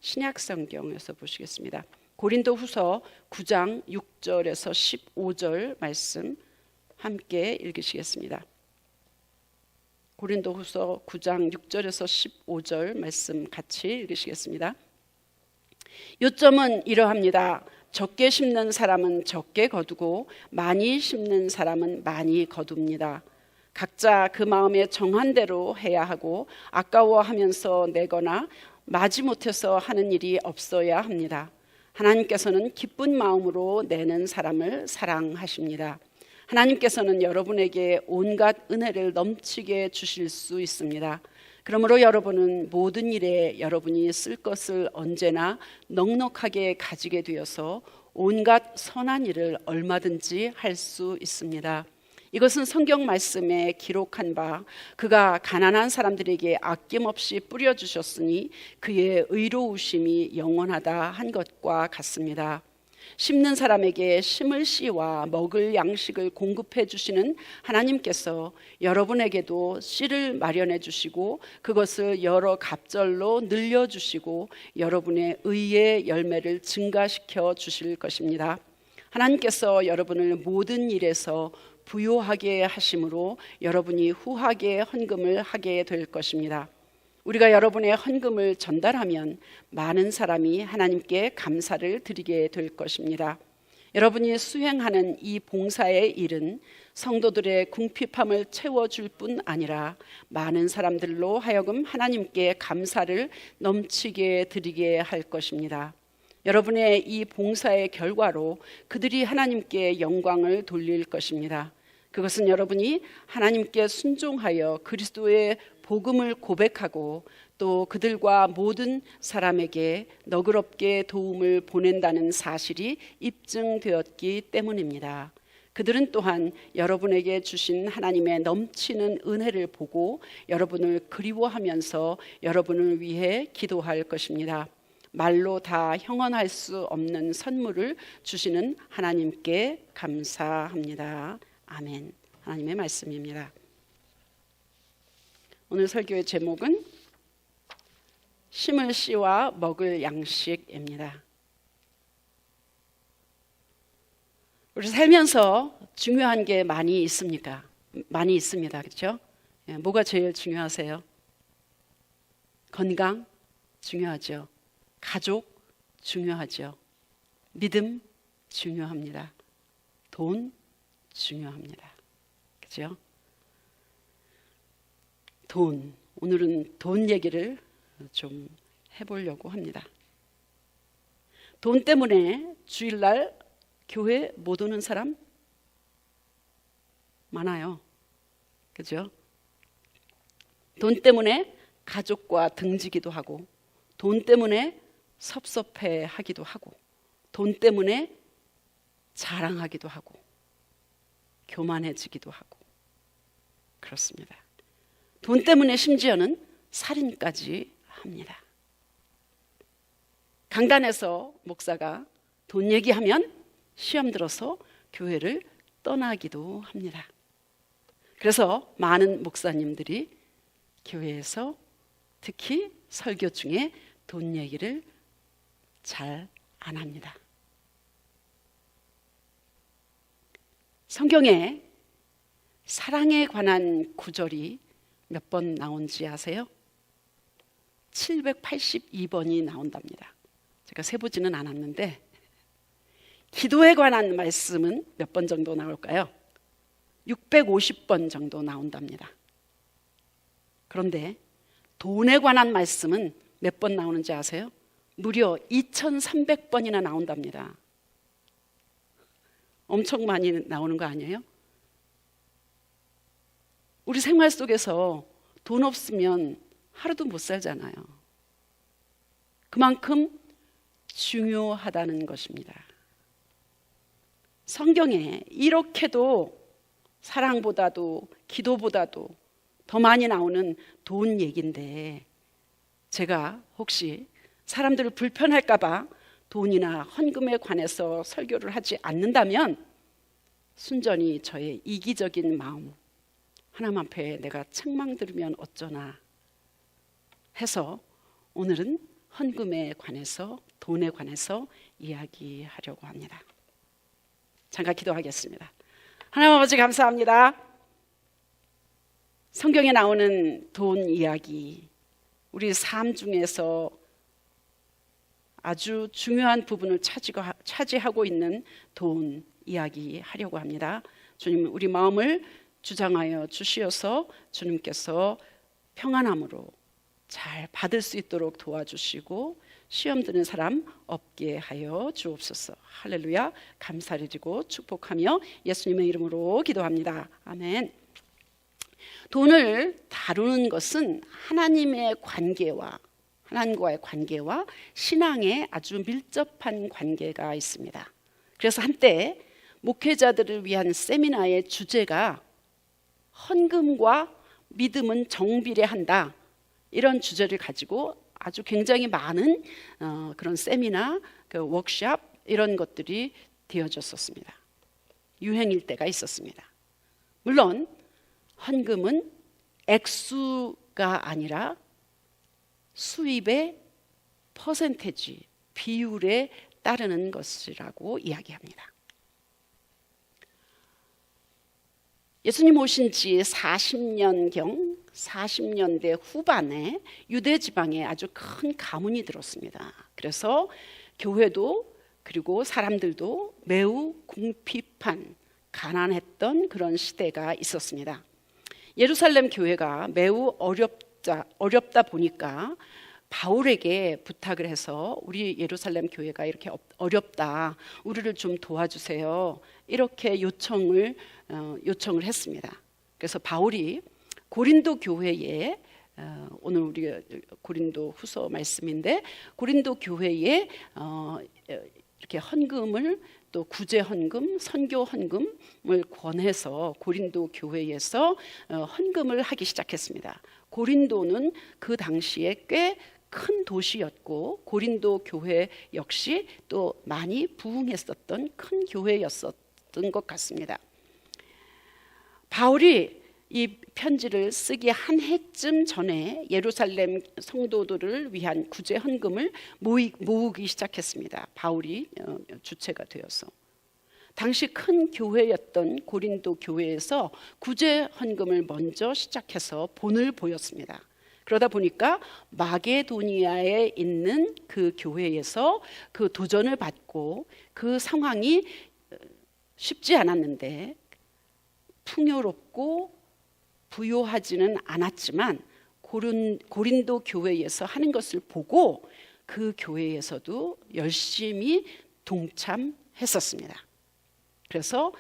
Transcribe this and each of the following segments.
신약 성경에서 보시겠습니다. 고린도후서 9장 6절에서 15절 말씀 함께 읽으시겠습니다. 고린도후서 9장 6절에서 15절 말씀 같이 읽으시겠습니다. 요점은 이러합니다. 적게 심는 사람은 적게 거두고 많이 심는 사람은 많이 거둡니다. 각자 그 마음에 정한 대로 해야 하고 아까워하면서 내거나 마지못해서 하는 일이 없어야 합니다. 하나님께서는 기쁜 마음으로 내는 사람을 사랑하십니다. 하나님께서는 여러분에게 온갖 은혜를 넘치게 주실 수 있습니다. 그러므로 여러분은 모든 일에 여러분이 쓸 것을 언제나 넉넉하게 가지게 되어서 온갖 선한 일을 얼마든지 할 수 있습니다. 이것은 성경 말씀에 기록한 바 그가 가난한 사람들에게 아낌없이 뿌려주셨으니 그의 의로우심이 영원하다 한 것과 같습니다. 심는 사람에게 심을 씨와 먹을 양식을 공급해 주시는 하나님께서 여러분에게도 씨를 마련해 주시고 그것을 여러 갑절로 늘려 주시고 여러분의 의의 열매를 증가시켜 주실 것입니다. 하나님께서 여러분을 모든 일에서 부요하게 하심으로 여러분이 후하게 헌금을 하게 될 것입니다. 우리가 여러분의 헌금을 전달하면 많은 사람이 하나님께 감사를 드리게 될 것입니다. 여러분이 수행하는 이 봉사의 일은 성도들의 궁핍함을 채워줄 뿐 아니라 많은 사람들로 하여금 하나님께 감사를 넘치게 드리게 할 것입니다. 여러분의 이 봉사의 결과로 그들이 하나님께 영광을 돌릴 것입니다. 그것은 여러분이 하나님께 순종하여 그리스도의 복음을 고백하고 또 그들과 모든 사람에게 너그럽게 도움을 보낸다는 사실이 입증되었기 때문입니다. 그들은 또한 여러분에게 주신 하나님의 넘치는 은혜를 보고 여러분을 그리워하면서 여러분을 위해 기도할 것입니다. 말로 다 형언할 수 없는 선물을 주시는 하나님께 감사합니다. 아멘. 하나님의 말씀입니다. 오늘 설교의 제목은 심을 씨와 먹을 양식입니다. 우리 살면서 중요한 게 많이 있습니까? 많이 있습니다. 그렇죠? 뭐가 제일 중요하세요? 건강 중요하죠. 가족 중요하죠. 믿음 중요합니다. 돈 중요합니다. 그죠? 돈. 오늘은 돈 얘기를 좀 해보려고 합니다. 돈 때문에 주일날 교회 못 오는 사람 많아요. 그죠? 돈 때문에 가족과 등지기도 하고, 돈 때문에 섭섭해 하기도 하고, 돈 때문에 자랑하기도 하고, 교만해지기도 하고, 그렇습니다. 돈 때문에 심지어는 살인까지 합니다. 강단에서 목사가 돈 얘기하면 시험 들어서 교회를 떠나기도 합니다. 그래서 많은 목사님들이 교회에서 특히 설교 중에 돈 얘기를 잘 안 합니다. 성경에 사랑에 관한 구절이 몇 번 나온지 아세요? 782번이 나온답니다. 제가 세보지는 않았는데 기도에 관한 말씀은 몇 번 정도 나올까요? 650번 정도 나온답니다. 그런데 돈에 관한 말씀은 몇 번 나오는지 아세요? 무려 2300번이나 나온답니다. 엄청 많이 나오는 거 아니에요? 우리 생활 속에서 돈 없으면 하루도 못 살잖아요. 그만큼 중요하다는 것입니다. 성경에 이렇게도 사랑보다도 기도보다도 더 많이 나오는 돈 얘기인데 제가 혹시 사람들을 불편할까 봐 돈이나 헌금에 관해서 설교를 하지 않는다면 순전히 저의 이기적인 마음, 하나님 앞에 내가 책망 들으면 어쩌나 해서 오늘은 헌금에 관해서, 돈에 관해서 이야기하려고 합니다. 잠깐 기도하겠습니다. 하나님 아버지 감사합니다. 성경에 나오는 돈 이야기, 우리 삶 중에서 아주 중요한 부분을 차지하고 있는 돈 이야기 하려고 합니다. 주님, 우리 마음을 주장하여 주시어서 주님께서 평안함으로 잘 받을 수 있도록 도와주시고 시험 드는 사람 없게 하여 주옵소서. 할렐루야. 감사드리고 축복하며 예수님의 이름으로 기도합니다. 아멘. 돈을 다루는 것은 하나님과의 관계와 신앙에 아주 밀접한 관계가 있습니다. 그래서 한때 목회자들을 위한 세미나의 주제가 헌금과 믿음은 정비례한다, 이런 주제를 가지고 아주 굉장히 많은 그런 세미나, 워크숍 이런 것들이 되어졌었습니다. 유행일 때가 있었습니다. 물론 헌금은 액수가 아니라 수입의 퍼센테지, 비율에 따르는 것이라고 이야기합니다. 예수님 오신 지 40년대 후반에 유대 지방에 아주 큰 가문이 들었습니다. 그래서 교회도 그리고 사람들도 매우 궁핍한, 가난했던 그런 시대가 있었습니다. 예루살렘 교회가 매우 어렵다 보니까 바울에게 부탁을 해서 우리 예루살렘 교회가 이렇게 어렵다, 우리를 좀 도와주세요, 이렇게 요청을 했습니다. 그래서 바울이 고린도 교회에, 오늘 우리 고린도 후서 말씀인데, 고린도 교회에 이렇게 헌금을, 또 구제 헌금, 선교 헌금을 권해서 고린도 교회에서 헌금을 하기 시작했습니다. 고린도는 그 당시에 꽤 큰 도시였고 고린도 교회 역시 또 많이 부흥했었던 큰 교회였었던 것 같습니다. 바울이 이 편지를 쓰기 한 해쯤 전에 예루살렘 성도들을 위한 구제 헌금을 모으기 시작했습니다. 바울이 주체가 되어서 당시 큰 교회였던 고린도 교회에서 구제 헌금을 먼저 시작해서 본을 보였습니다. 그러다 보니까 마게도니아에 있는 그 교회에서 그 도전을 받고, 그 상황이 쉽지 않았는데 풍요롭고 부요하지는 않았지만 고린도 교회에서 하는 것을 보고 그 교회에서도 열심히 동참했었습니다. 그래서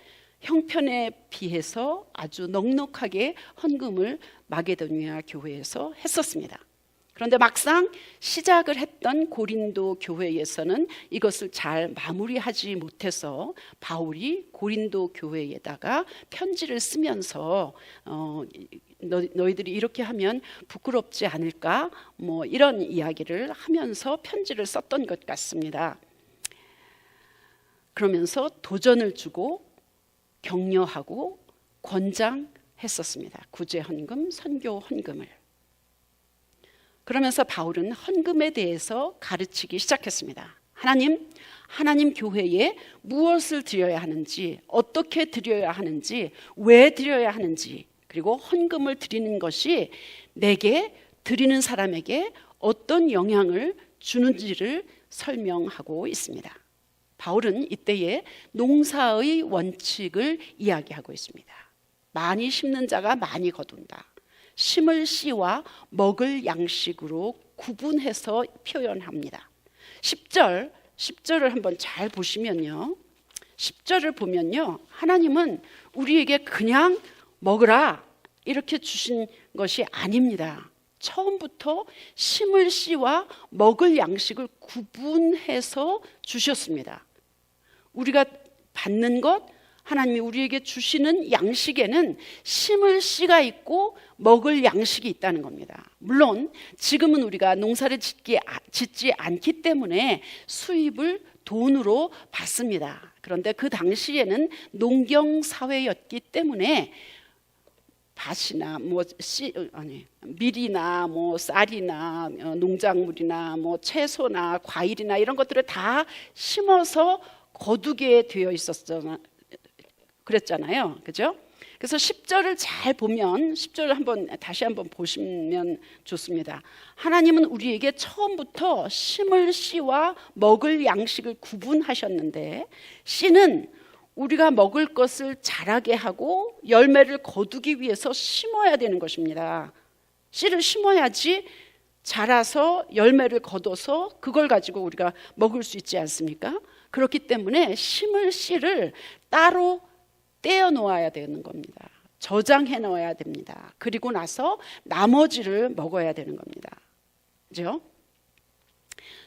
형편에 비해서 아주 넉넉하게 헌금을 마게도니아 교회에서 했었습니다. 그런데 막상 시작을 했던 고린도 교회에서는 이것을 잘 마무리하지 못해서 바울이 고린도 교회에다가 편지를 쓰면서 너희들이 이렇게 하면 부끄럽지 않을까, 뭐 이런 이야기를 하면서 편지를 썼던 것 같습니다. 그러면서 도전을 주고 격려하고 권장했었습니다. 구제 헌금, 선교 헌금을. 그러면서 바울은 헌금에 대해서 가르치기 시작했습니다. 하나님 교회에 무엇을 드려야 하는지, 어떻게 드려야 하는지, 왜 드려야 하는지, 그리고 헌금을 드리는 것이 내게, 드리는 사람에게 어떤 영향을 주는지를 설명하고 있습니다. 바울은 이때에 농사의 원칙을 이야기하고 있습니다. 많이 심는 자가 많이 거둔다. 심을 씨와 먹을 양식으로 구분해서 표현합니다. 10절을 한번 잘 보시면요, 10절을 보면요, 하나님은 우리에게 그냥 먹으라 이렇게 주신 것이 아닙니다. 처음부터 심을 씨와 먹을 양식을 구분해서 주셨습니다. 우리가 받는 것, 하나님이 우리에게 주시는 양식에는 심을 씨가 있고 먹을 양식이 있다는 겁니다. 물론 지금은 우리가 농사를 짓지 않기 때문에 수입을 돈으로 받습니다. 그런데 그 당시에는 농경 사회였기 때문에 밭이나 밀이나 쌀이나 농작물이나 채소나 과일이나 이런 것들을 다 심어서 거두게 되어 그랬잖아요. 그죠? 그래서 10절을 잘 보면 10절을 다시 한번 보시면 좋습니다. 하나님은 우리에게 처음부터 심을 씨와 먹을 양식을 구분하셨는데, 씨는 우리가 먹을 것을 자라게 하고 열매를 거두기 위해서 심어야 되는 것입니다. 씨를 심어야지 자라서 열매를 거둬서 그걸 가지고 우리가 먹을 수 있지 않습니까? 그렇기 때문에 심을 씨를 따로 떼어 놓아야 되는 겁니다. 저장해 놓아야 됩니다. 그리고 나서 나머지를 먹어야 되는 겁니다. 그죠?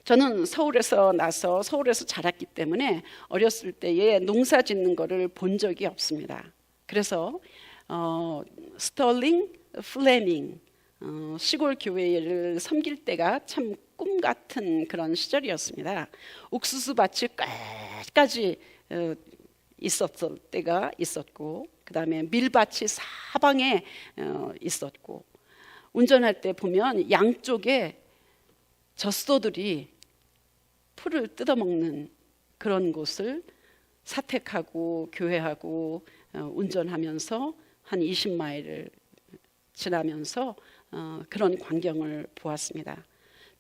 저는 서울에서 나서 서울에서 자랐기 때문에 어렸을 때에 농사 짓는 거를 본 적이 없습니다. 그래서 스털링 플레밍 시골 교회를 섬길 때가 참 꿈 같은 그런 시절이었습니다. 옥수수 밭이 끝까지 있었을 때가 있었고, 그 다음에 밀밭이 사방에 있었고, 운전할 때 보면 양쪽에 젖소들이 풀을 뜯어먹는 그런 곳을 사택하고 교회하고 운전하면서 한 20마일을 지나면서 그런 광경을 보았습니다.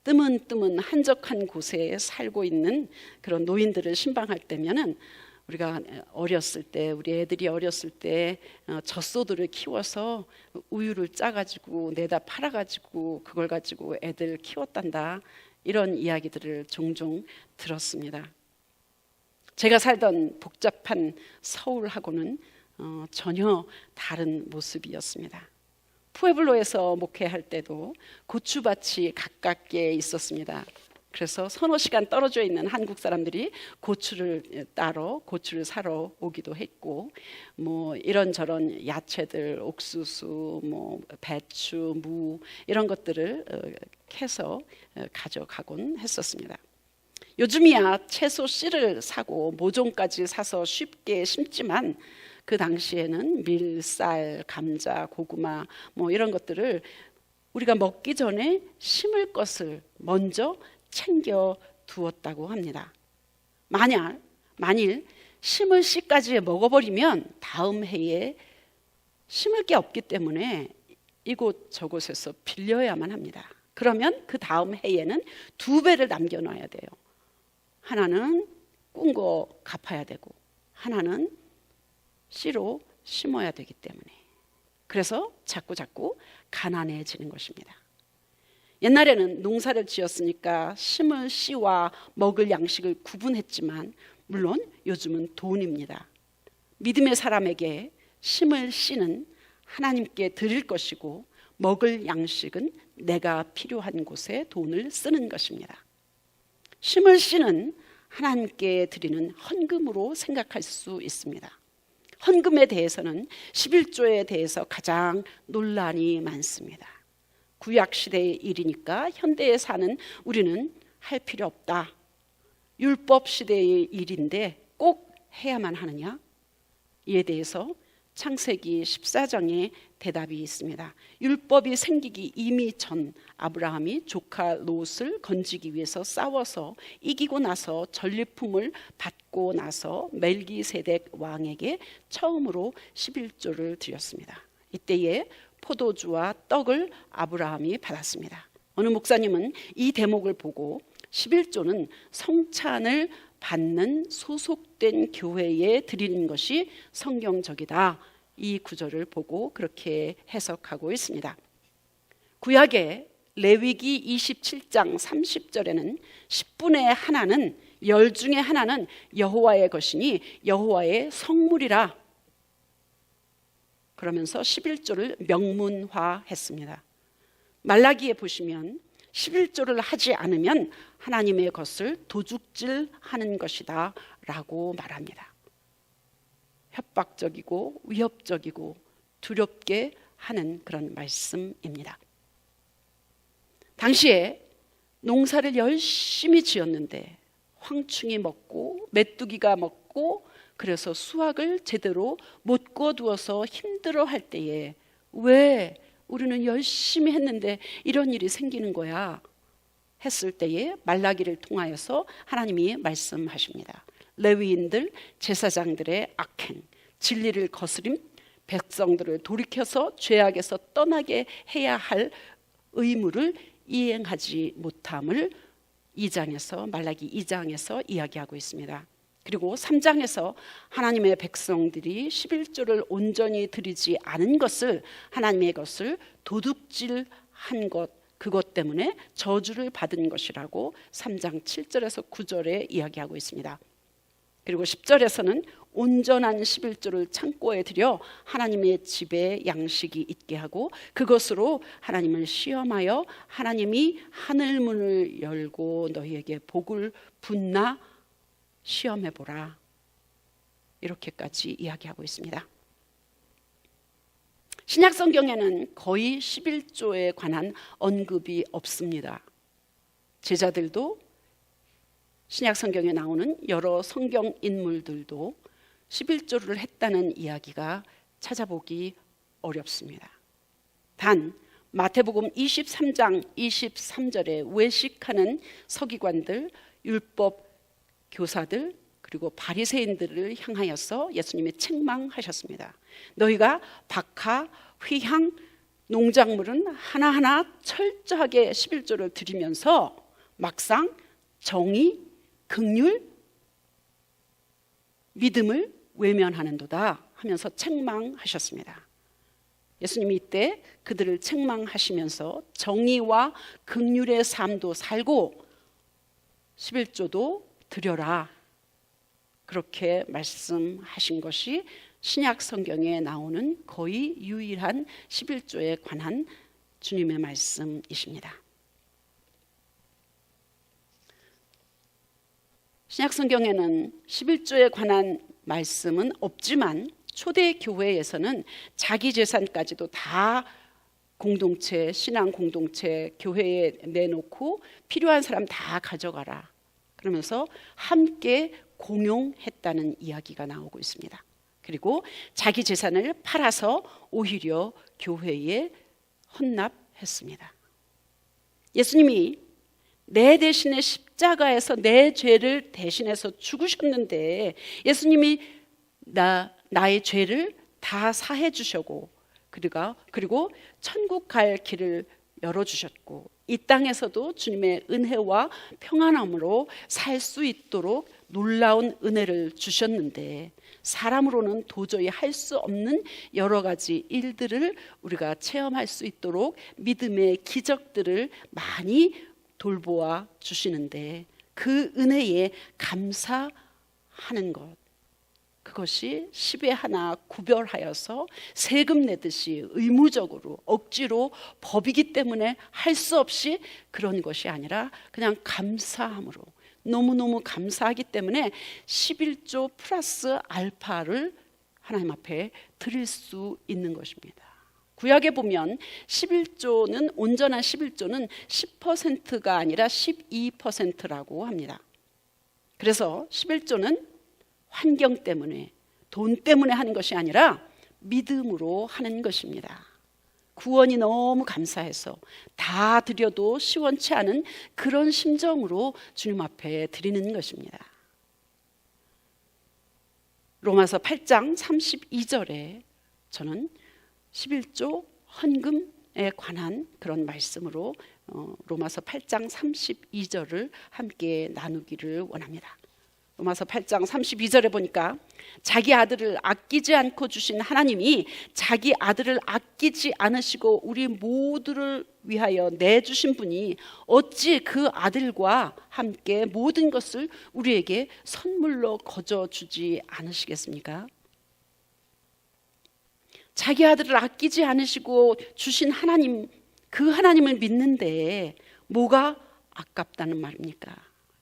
뜨문뜨문 한적한 곳에 살고 있는 그런 노인들을 신방할 때면은 우리가 어렸을 때, 우리 애들이 어렸을 때 젖소들을 키워서 우유를 짜가지고 내다 팔아가지고 그걸 가지고 애들 키웠단다, 이런 이야기들을 종종 들었습니다. 제가 살던 복잡한 서울하고는 전혀 다른 모습이었습니다. 푸에블로에서 목회할 때도 고추밭이 가깝게 있었습니다. 그래서 서너 시간 떨어져 있는 한국 사람들이 고추를 사러 오기도 했고, 이런저런 야채들, 옥수수, 배추, 무 이런 것들을 캐서 가져가곤 했었습니다. 요즘이야 채소 씨를 사고 모종까지 사서 쉽게 심지만, 그 당시에는 밀, 쌀, 감자, 고구마 이런 것들을 우리가 먹기 전에 심을 것을 먼저 챙겨 두었다고 합니다. 만일 심을 씨까지 먹어버리면 다음 해에 심을 게 없기 때문에 이곳 저곳에서 빌려야만 합니다. 그러면 그 다음 해에는 2배를 남겨놔야 돼요. 하나는 꾼 거 갚아야 되고, 하나는 씨로 심어야 되기 때문에. 그래서 자꾸 가난해지는 것입니다. 옛날에는 농사를 지었으니까 심을 씨와 먹을 양식을 구분했지만, 물론 요즘은 돈입니다. 믿음의 사람에게 심을 씨는 하나님께 드릴 것이고, 먹을 양식은 내가 필요한 곳에 돈을 쓰는 것입니다. 심을 씨는 하나님께 드리는 헌금으로 생각할 수 있습니다. 헌금에 대해서는 11조에 대해서 가장 논란이 많습니다. 구약시대의 일이니까 현대에 사는 우리는 할 필요 없다. 율법시대의 일인데 꼭 해야만 하느냐? 이에 대해서 창세기 14장에 대답이 있습니다. 율법이 생기기 이미 전 아브라함이 조카 롯을 건지기 위해서 싸워서 이기고 나서 전리품을 받고 나서 멜기세덱 왕에게 처음으로 11조를 드렸습니다. 이때에 포도주와 떡을 아브라함이 받았습니다. 어느 목사님은 이 대목을 보고 11조는 성찬을 받는 소속된 교회에 드리는 것이 성경적이다, 이 구절을 보고 그렇게 해석하고 있습니다. 구약의 레위기 27장 30절에는 10분의 하나는, 10 중에 하나는 여호와의 것이니 여호와의 성물이라, 그러면서 11조를 명문화했습니다. 말라기에 보시면 11조를 하지 않으면 하나님의 것을 도둑질하는 것이다 라고 말합니다. 협박적이고 위협적이고 두렵게 하는 그런 말씀입니다. 당시에 농사를 열심히 지었는데 황충이 먹고 메뚜기가 먹고, 그래서 수확을 제대로 못 거두어서 힘들어할 때에 왜 우리는 열심히 했는데 이런 일이 생기는 거야? 했을 때에 말라기를 통하여서 하나님이 말씀하십니다. 레위인들, 제사장들의 악행, 진리를 거스림, 백성들을 돌이켜서 죄악에서 떠나게 해야 할 의무를 이행하지 못함을 2장에서 말라기 2장에서 이야기하고 있습니다. 그리고 3장에서 하나님의 백성들이 11조를 온전히 드리지 않은 것을, 하나님의 것을 도둑질한 것, 그것 때문에 저주를 받은 것이라고 3장 7절에서 9절에 이야기하고 있습니다. 그리고 10절에서는 온전한 11조를 창고에 들여 하나님의 집에 양식이 있게 하고 그것으로 하나님을 시험하여 하나님이 하늘문을 열고 너희에게 복을 붓나 시험해보라, 이렇게까지 이야기하고 있습니다. 신약 성경에는 거의 11조에 관한 언급이 없습니다. 제자들도 신약 성경에 나오는 여러 성경 인물들도 11조를 했다는 이야기가 찾아보기 어렵습니다. 단 마태복음 23장 23절에 외식하는 서기관들, 율법 교사들, 그리고 바리새인들을 향하여서 예수님이 책망하셨습니다. 너희가 박하, 휘향, 농작물은 하나하나 철저하게 11조를 드리면서 막상 정의, 긍휼, 믿음을 외면하는도다 하면서 책망하셨습니다. 예수님이 이때 그들을 책망하시면서 정의와 긍휼의 삶도 살고 11조도 드려라, 그렇게 말씀하신 것이 신약 성경에 나오는 거의 유일한 11조에 관한 주님의 말씀이십니다. 신약 성경에는 11조에 관한 말씀은 없지만 초대 교회에서는 자기 재산까지도 다 공동체, 신앙 공동체, 교회에 내놓고 필요한 사람 다 가져가라, 그러면서 함께 공용했다는 이야기가 나오고 있습니다. 그리고 자기 재산을 팔아서 오히려 교회에 헌납했습니다. 예수님이 내 대신에 십자가에서 내 죄를 대신해서 죽으셨는데 예수님이 나의 죄를 다 사해 주셨고 그리고 천국 갈 길을 열어주셨고 이 땅에서도 주님의 은혜와 평안함으로 살 수 있도록 놀라운 은혜를 주셨는데 사람으로는 도저히 할 수 없는 여러 가지 일들을 우리가 체험할 수 있도록 믿음의 기적들을 많이 돌보아 주시는데 그 은혜에 감사하는 것, 그것이 10에 하나 구별하여서 세금 내듯이 의무적으로 억지로 법이기 때문에 할 수 없이 그런 것이 아니라 그냥 감사함으로 너무너무 감사하기 때문에 11조 플러스 알파를 하나님 앞에 드릴 수 있는 것입니다. 구약에 보면 11조는 온전한 11조는 10%가 아니라 12%라고 합니다. 그래서 11조는 환경 때문에 돈 때문에 하는 것이 아니라 믿음으로 하는 것입니다. 구원이 너무 감사해서 다 드려도 시원치 않은 그런 심정으로 주님 앞에 드리는 것입니다. 로마서 8장 32절에 저는 11조 헌금에 관한 그런 말씀으로 로마서 8장 32절을 함께 나누기를 원합니다. 로마서 8장 32절에 보니까 자기 아들을 아끼지 않고 주신 하나님이 자기 아들을 아끼지 않으시고 우리 모두를 위하여 내주신 분이 어찌 그 아들과 함께 모든 것을 우리에게 선물로 거저주지 않으시겠습니까? 자기 아들을 아끼지 않으시고 주신 하나님, 그 하나님을 믿는데 뭐가 아깝다는 말입니까?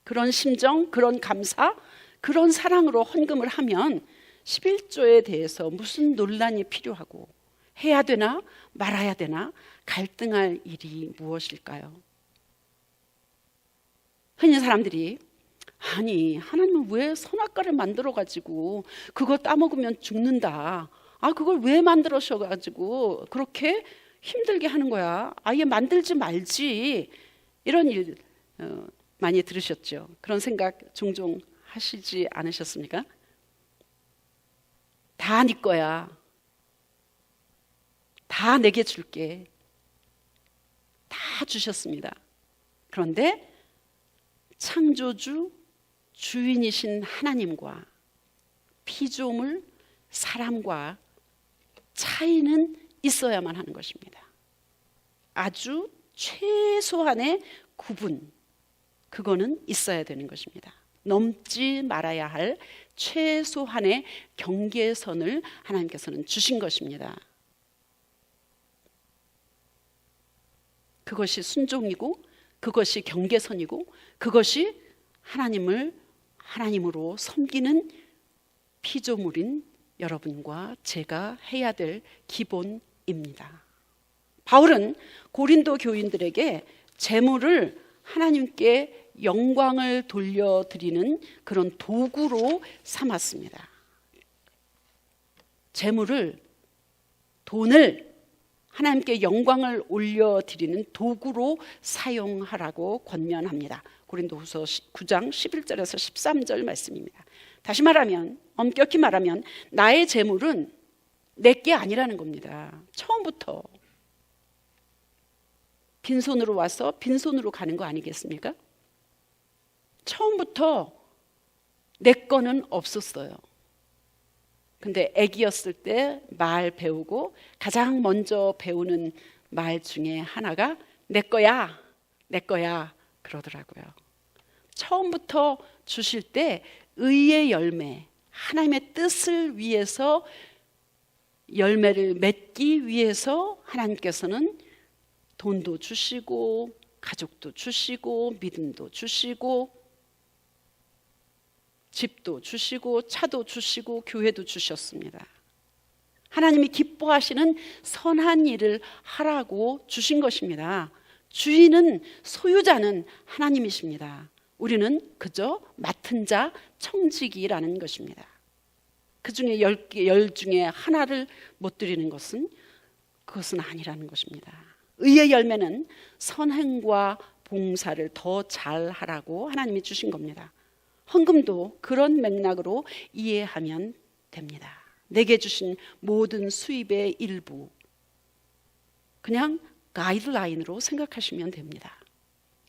그런 심정, 그런 감사, 그런 사랑으로 헌금을 하면 11조에 대해서 무슨 논란이 필요하고 해야 되나 말아야 되나 갈등할 일이 무엇일까요? 흔히 사람들이 아니 하나님은 왜 선악과를 만들어 가지고 그거 따먹으면 죽는다, 그걸 왜 만들으셔가지고 그렇게 힘들게 하는 거야? 아예 만들지 말지. 이런 일 많이 들으셨죠? 그런 생각 종종 하시지 않으셨습니까? 다 네 거야. 다 내게 줄게. 다 주셨습니다. 그런데 창조주 주인이신 하나님과 피조물 사람과 차이는 있어야만 하는 것입니다. 아주 최소한의 구분, 그거는 있어야 되는 것입니다. 넘지 말아야 할 최소한의 경계선을 하나님께서는 주신 것입니다. 그것이 순종이고, 그것이 경계선이고, 그것이 하나님을 하나님으로 섬기는 피조물인 여러분과 제가 해야 될 기본입니다. 바울은 고린도 교인들에게 재물을 하나님께 영광을 돌려드리는 그런 도구로 삼았습니다. 재물을, 돈을 하나님께 영광을 올려드리는 도구로 사용하라고 권면합니다. 고린도후서 9장 11절에서 13절 말씀입니다. 다시 말하면, 엄격히 말하면 나의 재물은 내게 아니라는 겁니다. 처음부터 빈손으로 와서 빈손으로 가는 거 아니겠습니까? 처음부터 내 거는 없었어요. 근데 아기였을 때 말 배우고 가장 먼저 배우는 말 중에 하나가 내 거야, 내 거야 그러더라고요. 처음부터 주실 때 의의 열매, 하나님의 뜻을 위해서 열매를 맺기 위해서 하나님께서는 돈도 주시고 가족도 주시고 믿음도 주시고 집도 주시고 차도 주시고 교회도 주셨습니다. 하나님이 기뻐하시는 선한 일을 하라고 주신 것입니다. 주인은, 소유자는 하나님이십니다. 우리는 그저 맡은 자, 청지기라는 것입니다. 그 중에 10 중에 하나를 못 드리는 것은 그것은 아니라는 것입니다. 의의 열매는 선행과 봉사를 더 잘하라고 하나님이 주신 겁니다. 헌금도 그런 맥락으로 이해하면 됩니다. 내게 주신 모든 수입의 일부, 그냥 가이드라인으로 생각하시면 됩니다.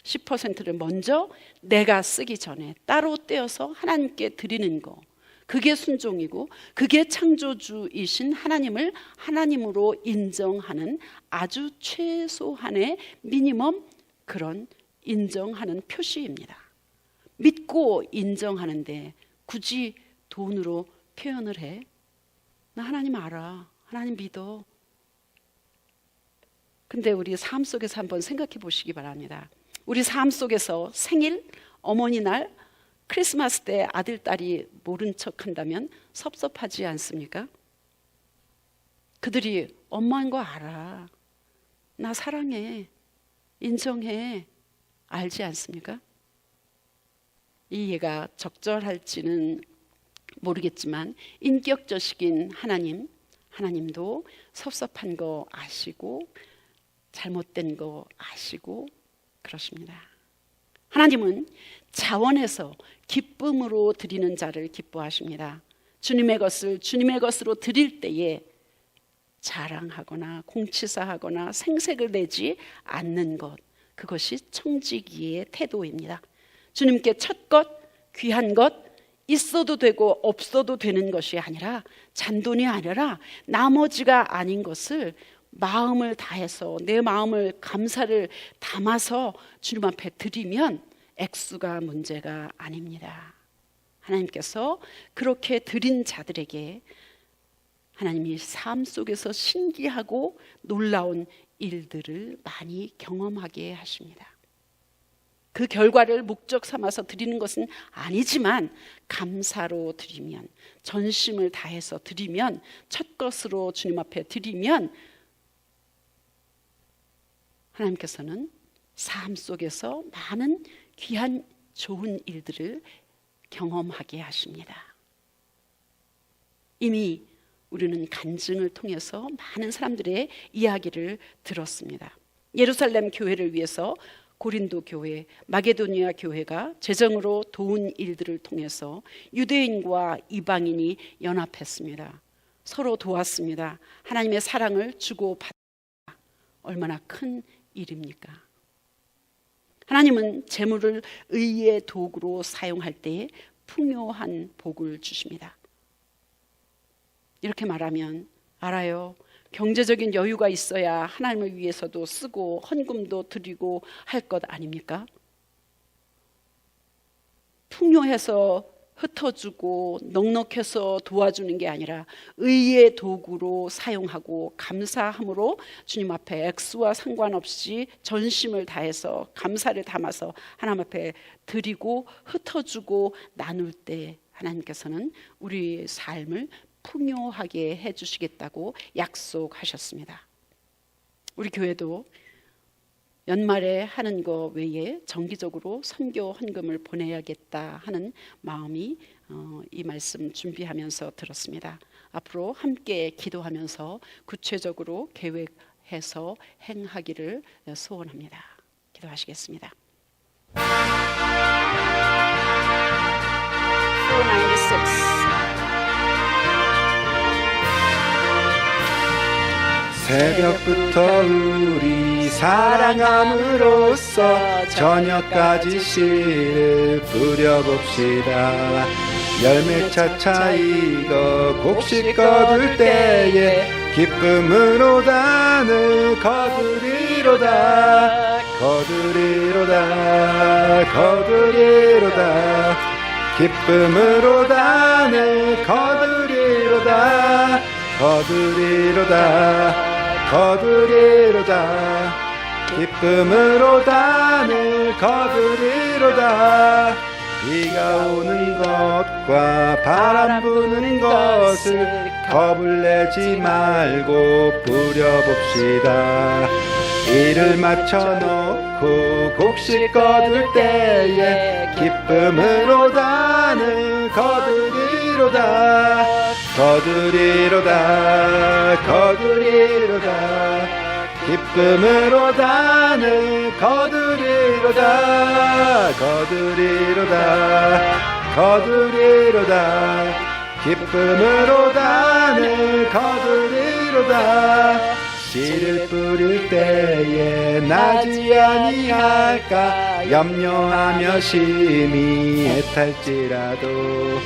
10%를 먼저 내가 쓰기 전에 따로 떼어서 하나님께 드리는 거, 그게 순종이고 그게 창조주이신 하나님을 하나님으로 인정하는 아주 최소한의 미니멈 그런 인정하는 표시입니다. 믿고 인정하는데 굳이 돈으로 표현을 해? 나 하나님 알아. 하나님 믿어. 근데 우리 삶 속에서 한번 생각해 보시기 바랍니다. 우리 삶 속에서 생일, 어머니날, 크리스마스 때 아들, 딸이 모른 척 한다면 섭섭하지 않습니까? 그들이 엄마인 거 알아. 나 사랑해. 인정해. 알지 않습니까? 이 이해가 적절할지는 모르겠지만 인격저식인 하나님도 섭섭한 거 아시고 잘못된 거 아시고 그러십니다. 하나님은 자원해서 기쁨으로 드리는 자를 기뻐하십니다. 주님의 것을 주님의 것으로 드릴 때에 자랑하거나 공치사하거나 생색을 내지 않는 것, 그것이 청지기의 태도입니다. 주님께 첫 것, 귀한 것, 있어도 되고 없어도 되는 것이 아니라, 잔돈이 아니라 나머지가 아닌 것을 마음을 다해서 내 마음을 감사를 담아서 주님 앞에 드리면 액수가 문제가 아닙니다. 하나님께서 그렇게 드린 자들에게 하나님이 삶 속에서 신기하고 놀라운 일들을 많이 경험하게 하십니다. 그 결과를 목적 삼아서 드리는 것은 아니지만 감사로 드리면, 전심을 다해서 드리면, 첫 것으로 주님 앞에 드리면 하나님께서는 삶 속에서 많은 귀한 좋은 일들을 경험하게 하십니다. 이미 우리는 간증을 통해서 많은 사람들의 이야기를 들었습니다. 예루살렘 교회를 위해서 고린도 교회, 마게도니아 교회가 재정으로 도운 일들을 통해서 유대인과 이방인이 연합했습니다. 서로 도왔습니다. 하나님의 사랑을 주고받다. 얼마나 큰 일입니까? 하나님은 재물을 의의 도구로 사용할 때에 풍요한 복을 주십니다. 이렇게 말하면 알아요. 경제적인 여유가 있어야 하나님을 위해서도 쓰고 헌금도 드리고 할 것 아닙니까? 풍요해서 흩어주고 넉넉해서 도와주는 게 아니라 의의 도구로 사용하고 감사함으로 주님 앞에 액수와 상관없이 전심을 다해서 감사를 담아서 하나님 앞에 드리고 흩어주고 나눌 때 하나님께서는 우리의 삶을 풍요하게 해주시겠다고 약속하셨습니다. 우리 교회도 연말에 하는 거 외에 정기적으로 선교 헌금을 보내야겠다 하는 마음이 이 말씀 준비하면서 들었습니다. 앞으로 함께 기도하면서 구체적으로 계획해서 행하기를 소원합니다. 기도하시겠습니다. 496 새벽부터 우리 사랑함으로써 저녁까지 씨를 뿌려봅시다. 열매 차차 익어 곡식 거둘 때에 기쁨으로 단을 거두리로다. 거두리로다. 거두리로다. 기쁨으로 단을 거두리로다. 거두리로다. 거두리로다. 기쁨으로 단을 거두리로다. 비가 오는 것과 바람 부는 것을 겁을 내지 말고 뿌려봅시다. 이를 맞춰놓고 곡식 거둘 때에 기쁨으로 단을 거두리로다. 거두리로다. 거두리로다. 기쁨으로 단을 거두리로다. 거두리로다. 거두리로다. 기쁨으로 단을 거두리로다. 씨를 뿌릴 때에 나지 아니할까 염려하며 심히 애탈지라도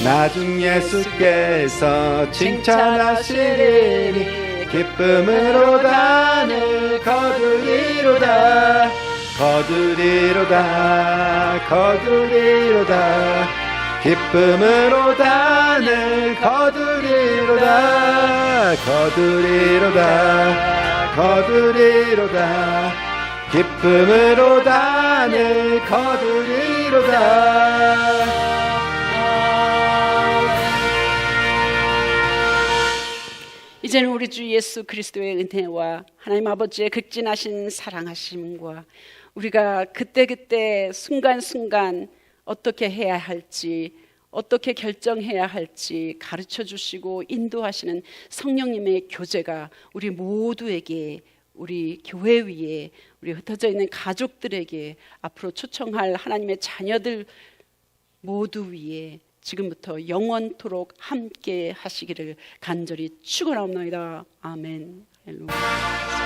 나중 예수께서 칭찬하시리니 기쁨으로 단을 거두리로다. 거두리로다. 거두리로다. 기쁨으로 단을 거두리로다. 거두리로다. 거두리로다. 기쁨으로 단을 거두리로다. 이제는 우리 주 예수 그리스도의 은혜와 하나님 아버지의 극진하신 사랑하심과 우리가 그때그때 순간순간 어떻게 해야 할지, 어떻게 결정해야 할지 가르쳐 주시고 인도하시는 성령님의 교제가 우리 모두에게, 우리 교회 위에, 우리 흩어져 있는 가족들에게, 앞으로 초청할 하나님의 자녀들 모두 위에 지금부터 영원토록 함께 하시기를 간절히 축원하옵나이다. 아멘. 할렐루야.